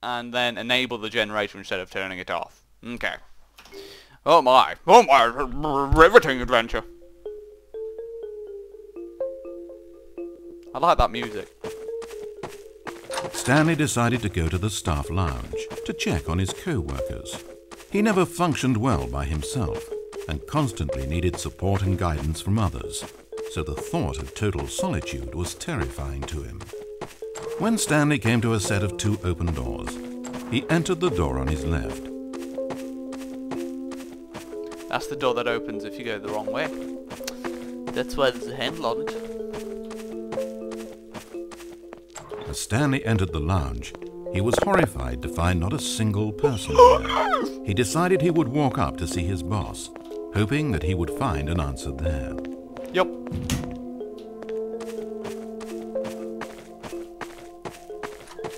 and then enable the generator instead of turning it off. Okay. Oh my, riveting adventure. I like that music. Stanley decided to go to the staff lounge to check on his co-workers. He never functioned well by himself and constantly needed support and guidance from others, so the thought of total solitude was terrifying to him. When Stanley came to a set of 2 open doors, he entered the door on his left. That's the door that opens if you go the wrong way. That's why there's a handle on it. As Stanley entered the lounge, he was horrified to find not a single person there. He decided he would walk up to see his boss, hoping that he would find an answer there. Yup.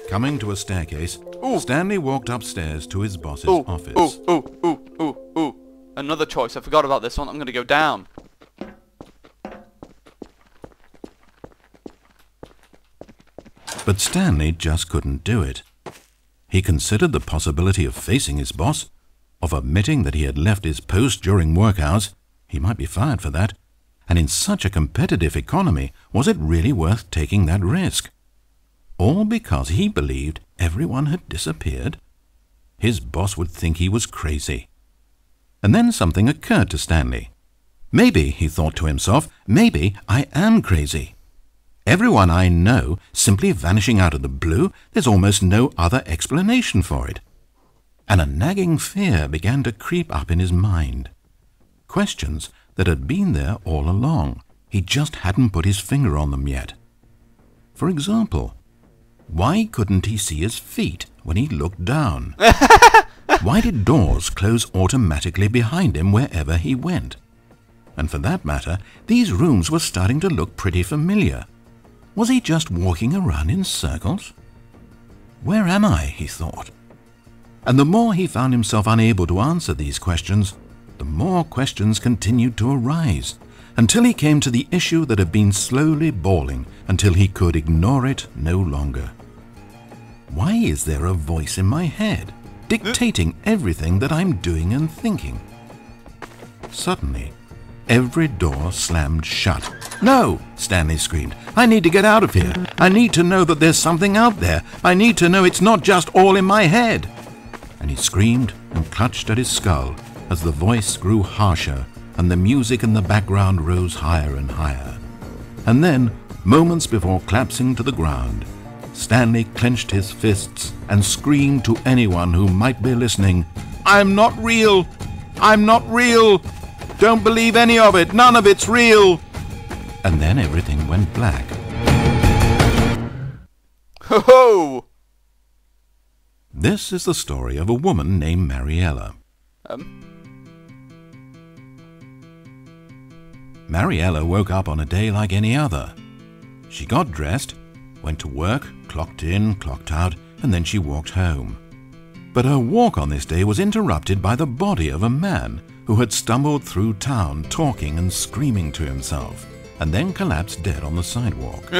Coming to a staircase, Stanley walked upstairs to his boss's office. Ooh. Another choice. I forgot about this one. I'm going to go down. But Stanley just couldn't do it. He considered the possibility of facing his boss, of admitting that he had left his post during work hours. He might be fired for that. And in such a competitive economy, was it really worth taking that risk? All because he believed everyone had disappeared? His boss would think he was crazy. And then something occurred to Stanley. Maybe, he thought to himself, maybe I am crazy. Everyone I know simply vanishing out of the blue, there's almost no other explanation for it. And a nagging fear began to creep up in his mind. Questions that had been there all along. He just hadn't put his finger on them yet. For example, why couldn't he see his feet when he looked down? Why did doors close automatically behind him wherever he went? And for that matter, these rooms were starting to look pretty familiar. Was he just walking around in circles? Where am I, he thought. And the more he found himself unable to answer these questions, the more questions continued to arise, until he came to the issue that had been slowly boiling until he could ignore it no longer. Why is there a voice in my head, dictating everything that I'm doing and thinking? Suddenly, every door slammed shut. "No!" Stanley screamed. "I need to get out of here. I need to know that there's something out there. I need to know it's not just all in my head." And he screamed and clutched at his skull as the voice grew harsher and the music in the background rose higher and higher. And then, moments before collapsing to the ground, Stanley clenched his fists and screamed to anyone who might be listening, "I'm not real! I'm not real! Don't believe any of it! None of it's real!" And then everything went black. Ho ho! This is the story of a woman named Mariella. Mariella woke up on a day like any other. She got dressed, went to work, clocked in, clocked out, and then she walked home. But her walk on this day was interrupted by the body of a man who had stumbled through town talking and screaming to himself, and then collapsed dead on the sidewalk.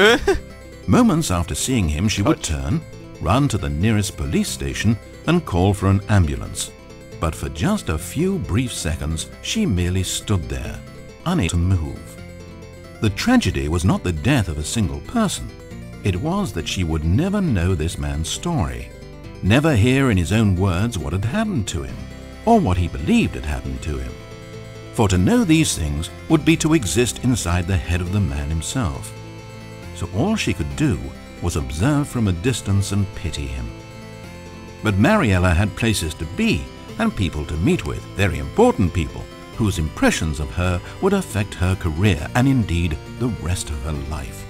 Moments after seeing him, she would turn, run to the nearest police station, and call for an ambulance. But for just a few brief seconds, she merely stood there, unable to move. The tragedy was not the death of a single person. It was that she would never know this man's story, never hear in his own words what had happened to him, or what he believed had happened to him. For to know these things would be to exist inside the head of the man himself. So all she could do was observe from a distance and pity him. But Mariella had places to be and people to meet with, very important people, whose impressions of her would affect her career and indeed the rest of her life.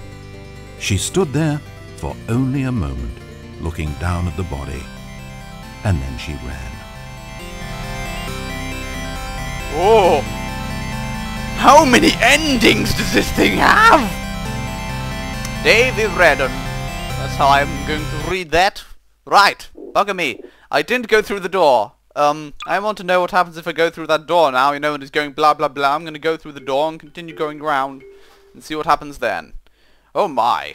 She stood there for only a moment, looking down at the body, and then she ran. Oh! How many endings does this thing have? David Redden. That's how I'm going to read that. Right. Bugger me. I didn't go through the door. I want to know what happens if I go through that door now. You know, and it's going blah blah blah. I'm going to go through the door and continue going around and see what happens then. Oh my.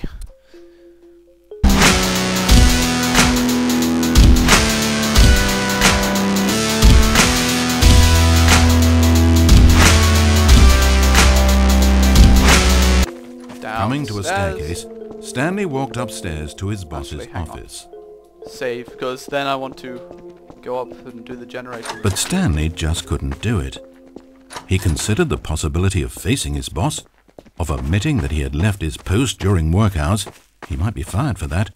Coming to a staircase, Stanley walked upstairs to his boss's Actually, hang on. office. Save, because then I want to go up and do the generator. But Stanley just couldn't do it. He considered the possibility of facing his boss, of admitting that he had left his post during work hours. He might be fired for that.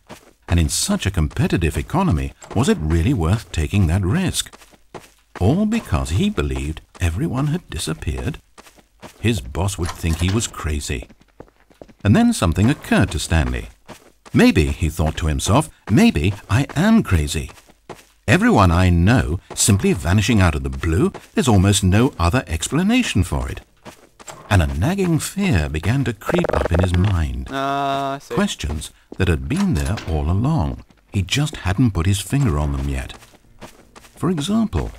And in such a competitive economy, was it really worth taking that risk? All because he believed everyone had disappeared? His boss would think he was crazy. And then something occurred to Stanley. Maybe, he thought to himself, maybe I am crazy. Everyone I know simply vanishing out of the blue, there's almost no other explanation for it. And a nagging fear began to creep up in his mind. I see. Questions that had been there all along. He just hadn't put his finger on them yet. For example,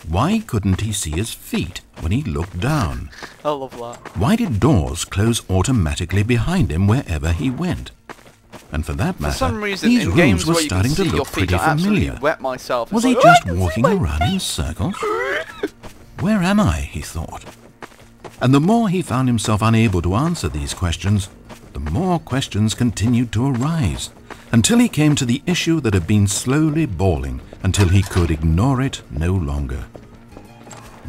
why couldn't he see his feet when he looked down? I love that. Why did doors close automatically behind him wherever he went? And for that matter, For some reason, these in rooms games were where you can starting to see your look feet, pretty I absolutely familiar. wet myself. Was It's he like, just "Oh, I can see walking my around in circles? Where am I, he thought. And the more he found himself unable to answer these questions, the more questions continued to arise, until he came to the issue that had been slowly boiling until he could ignore it no longer.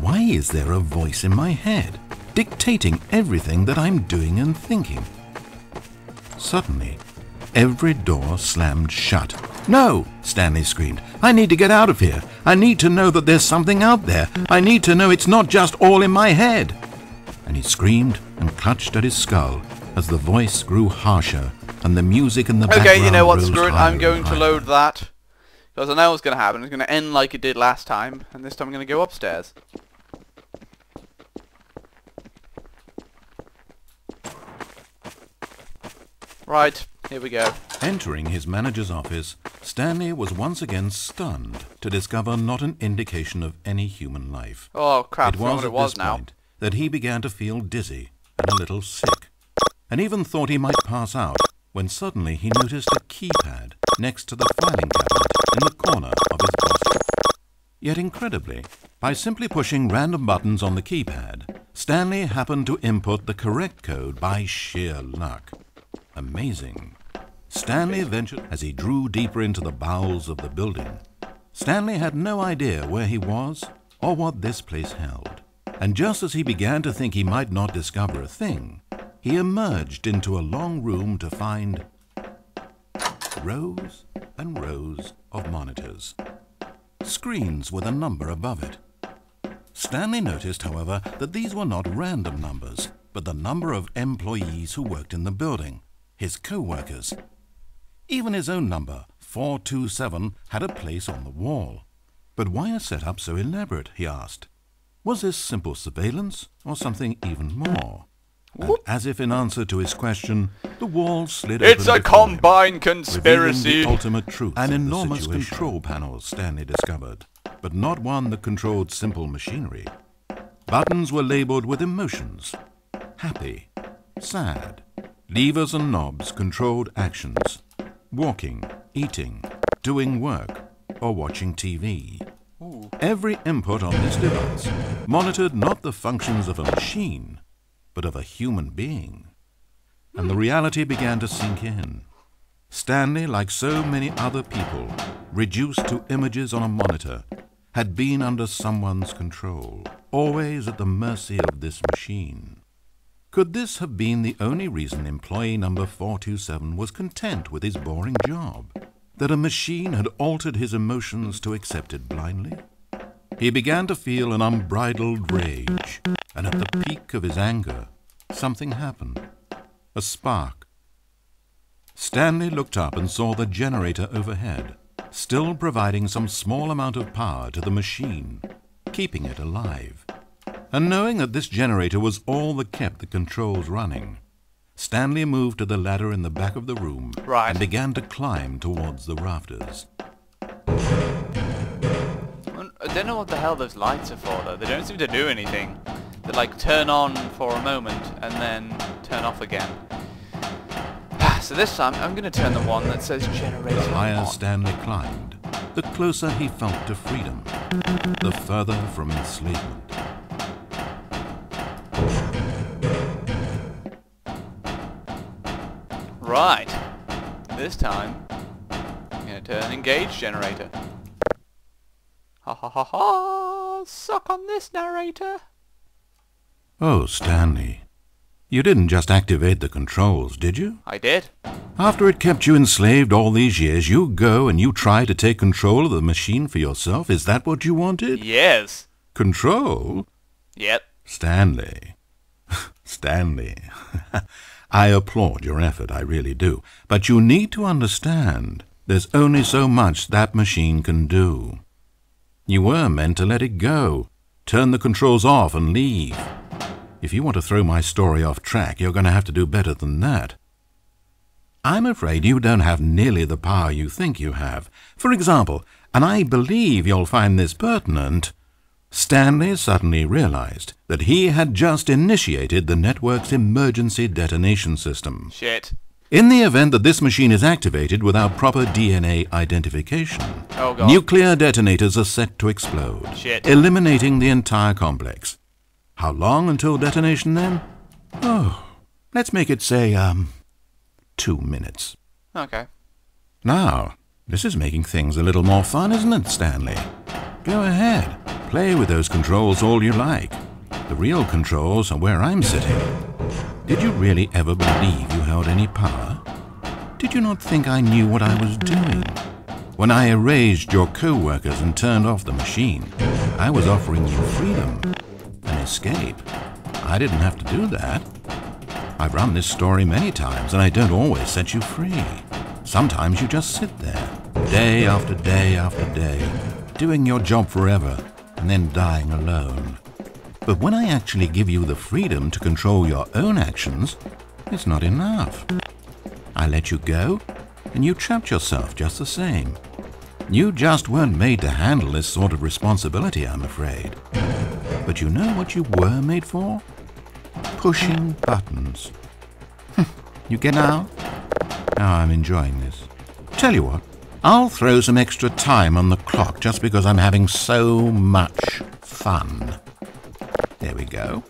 Why is there a voice in my head, dictating everything that I'm doing and thinking? Suddenly, every door slammed shut. "No!" Stanley screamed. "I need to get out of here. I need to know that there's something out there. I need to know it's not just all in my head." And he screamed and clutched at his skull as the voice grew harsher and the music in the background Okay, you know what, rose screw it, higher I'm going and to higher. load that. Because I know what's going to happen. It's going to end like it did last time, and this time I'm going to go upstairs. Right, here we go. Entering his manager's office, Stanley was once again stunned to discover not an indication of any human life. Oh crap, It I forgot was what at it was this now. point that he began to feel dizzy and a little sick, and even thought he might pass out when suddenly he noticed a keypad next to the filing cabinet in the corner of his desk. Yet incredibly, by simply pushing random buttons on the keypad, Stanley happened to input the correct code by sheer luck. Amazing. Stanley ventured as he drew deeper into the bowels of the building. Stanley had no idea where he was or what this place held. And just as he began to think he might not discover a thing, he emerged into a long room to find rows and rows of monitors. Screens with a number above it. Stanley noticed, however, that these were not random numbers, but the number of employees who worked in the building, his co-workers. Even his own number, 427, had a place on the wall. But why a setup so elaborate, he asked. Was this simple surveillance or something even more? And as if in answer to his question, the wall slid open. It's a before him, combined revealing conspiracy! the ultimate truth. An of the enormous situation. control panel, Stanley discovered, but not one that controlled simple machinery. Buttons were labeled with emotions. Happy, sad. Levers and knobs controlled actions. Walking, eating, doing work, or watching TV. Every input on this device monitored not the functions of a machine, but of a human being. And the reality began to sink in. Stanley, like so many other people, reduced to images on a monitor, had been under someone's control, always at the mercy of this machine. Could this have been the only reason employee number 427 was content with his boring job? That a machine had altered his emotions to accept it blindly? He began to feel an unbridled rage, and at the peak of his anger, something happened. A spark. Stanley looked up and saw the generator overhead, still providing some small amount of power to the machine, keeping it alive. And knowing that this generator was all that kept the controls running, Stanley moved to the ladder in the back of the room and began to climb towards the rafters. I don't know what the hell those lights are for though. They don't seem to do anything. They like turn on for a moment and then turn off again. So this time I'm going to turn the one that says generator The higher on. Stanley climbed, the closer he felt to freedom, the further from enslavement. Right. This time, I'm gonna turn engage generator. Ha ha ha ha! Suck on this, narrator! Oh, Stanley. You didn't just activate the controls, did you? I did. After it kept you enslaved all these years, you go and you try to take control of the machine for yourself? Is that what you wanted? Yes. Control? Yep. Stanley. Stanley. I applaud your effort, I really do. But you need to understand, there's only so much that machine can do. You were meant to let it go, turn the controls off and leave. If you want to throw my story off track, you're going to have to do better than that. I'm afraid you don't have nearly the power you think you have. For example, and I believe you'll find this pertinent, Stanley suddenly realized that he had just initiated the network's emergency detonation system. Shit. In the event that this machine is activated without proper DNA identification, Oh god. nuclear detonators are set to explode, Shit. eliminating the entire complex. How long until detonation then? Oh, let's make it say, 2 minutes. Okay. Now, this is making things a little more fun, isn't it, Stanley? Go ahead. Play with those controls all you like. The real controls are where I'm sitting. Did you really ever believe you held any power? Did you not think I knew what I was doing? When I erased your co-workers and turned off the machine, I was offering you freedom, an escape. I didn't have to do that. I've run this story many times, and I don't always set you free. Sometimes you just sit there, day after day after day, doing your job forever, and then dying alone. But when I actually give you the freedom to control your own actions, it's not enough. I let you go, and you trapped yourself just the same. You just weren't made to handle this sort of responsibility, I'm afraid. But you know what you were made for? Pushing buttons. You get now? Now I'm enjoying this. Tell you what, I'll throw some extra time on the clock just because I'm having so much fun. There we go.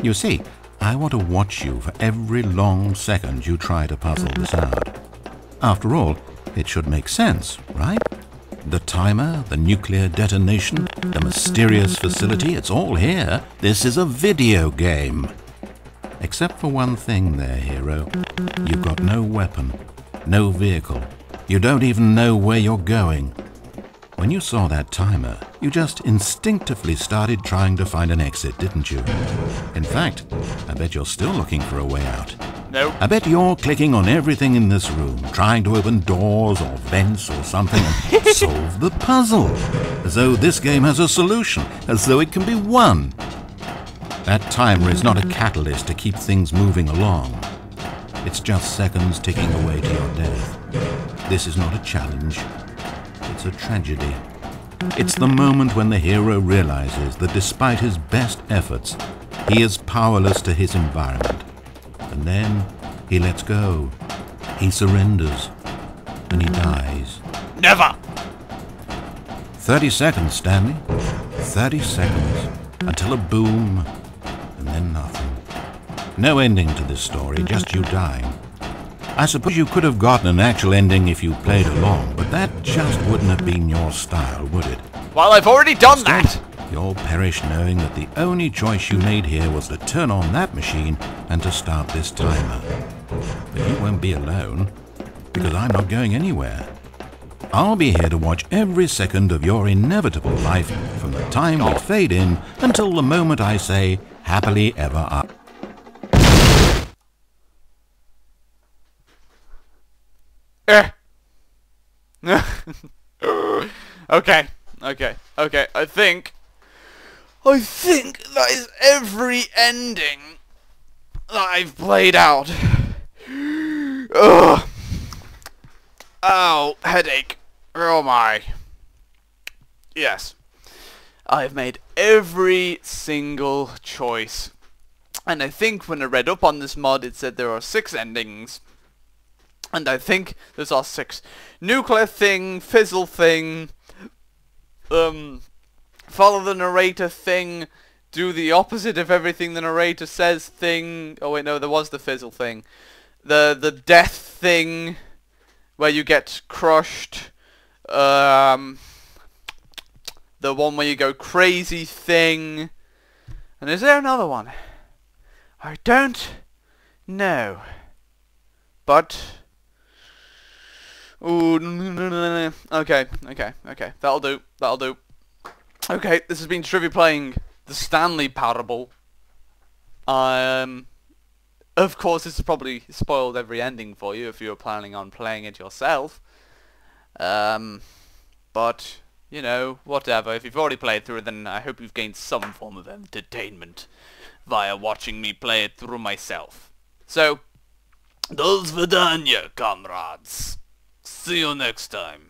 You see, I want to watch you for every long second you try to puzzle this out. After all, it should make sense, right? The timer, the nuclear detonation, the mysterious facility, it's all here. This is a video game. Except for one thing there, hero. You've got no weapon, no vehicle. You don't even know where you're going. When you saw that timer, you just instinctively started trying to find an exit, didn't you? In fact, I bet you're still looking for a way out. Nope. I bet you're clicking on everything in this room, trying to open doors or vents or something and solve the puzzle. As though this game has a solution, as though it can be won. That timer is not a catalyst to keep things moving along. It's just seconds ticking away to your death. This is not a challenge. It's a tragedy. It's the moment when the hero realizes that despite his best efforts, he is powerless to his environment. And then he lets go. He surrenders. And he dies. Never! 30 seconds, Stanley. 30 seconds. Until a boom, and then nothing. No ending to this story, just you dying. I suppose you could have gotten an actual ending if you played along, but that just wouldn't have been your style, would it? Well, I've already done that! You'll perish knowing that the only choice you made here was to turn on that machine and to start this timer. But you won't be alone, because I'm not going anywhere. I'll be here to watch every second of your inevitable life from the time we fade in until the moment I say, happily ever after. Okay. I think that is every ending that I've played out. Ugh. Oh, headache. Oh my. Yes. I've made every single choice. And I think when I read up on this mod, it said there are 6 endings. And I think there's our 6. Nuclear thing, fizzle thing, follow the narrator thing, do the opposite of everything the narrator says thing. Oh wait, no, there was the fizzle thing. the death thing where you get crushed. The one where you go crazy thing. And is there another one? I don't know. But ooh, okay. That'll do. Okay, this has been Trivvy playing the Stanley Parable. Of course, this has probably spoiled every ending for you if you were planning on playing it yourself. But, you know, whatever. If you've already played through it, then I hope you've gained some form of entertainment via watching me play it through myself. So, do svidaniya, comrades. See you next time.